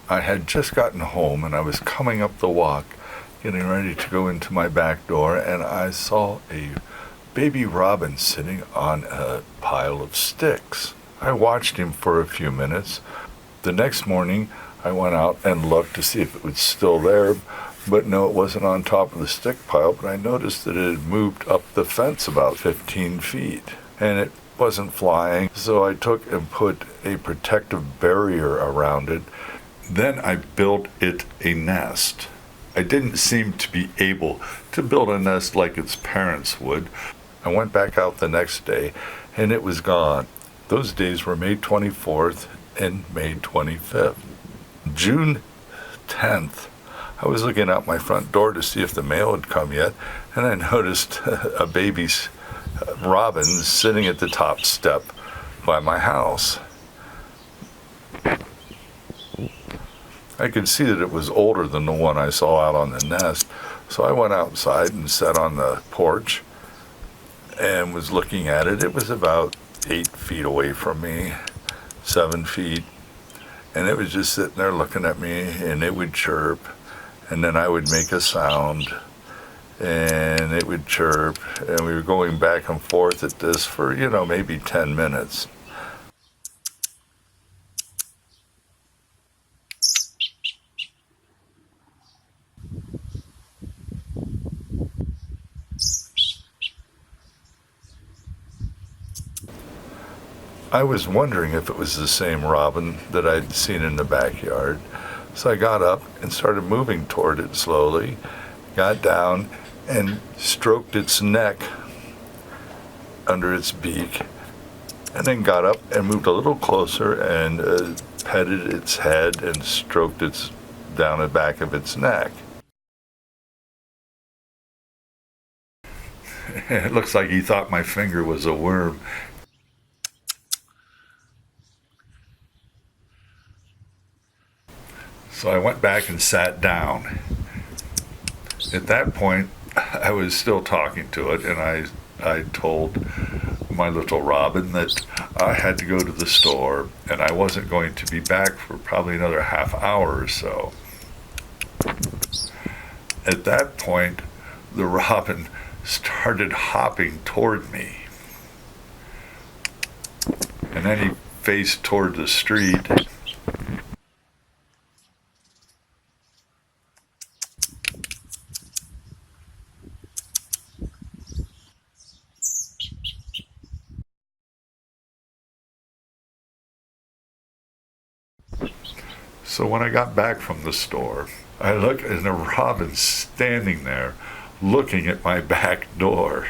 I had just gotten home and I was coming up the walk, getting ready to go into my back door, and I saw a baby robin sitting on a pile of sticks. I watched him for a few minutes. The next morning, I went out and looked to see if it was still there, but no, it wasn't on top of the stick pile, but I noticed that it had moved up the fence about 15 feet, and it wasn't flying, so I took and put a protective barrier around it. Then I built it a nest. I didn't seem to be able to build a nest like its parents would. I went back out the next day, and it was gone. Those days were May 24th and May 25th. June 10th, I was looking out my front door to see if the mail had come yet, and I noticed a baby robin sitting at the top step by my house. I could see that it was older than the one I saw out on the nest, so I went outside and sat on the porch and was looking at it. It was about 8 feet away from me, 7 feet, and it was just sitting there looking at me, and it would chirp, and then I would make a sound, and it would chirp, and we were going back and forth at this for, maybe 10 minutes. I was wondering if it was the same robin that I'd seen in the backyard. So I got up and started moving toward it slowly, got down and stroked its neck under its beak, and then got up and moved a little closer and petted its head and stroked its down the back of its neck. It looks like he thought my finger was a worm. So I went back and sat down. At that point, I was still talking to it, and I told my little robin that I had to go to the store, and I wasn't going to be back for probably another half hour or so. At that point, the robin started hopping toward me. And then he faced toward the street. So when I got back from the store, I looked and the robin's standing there looking at my back door.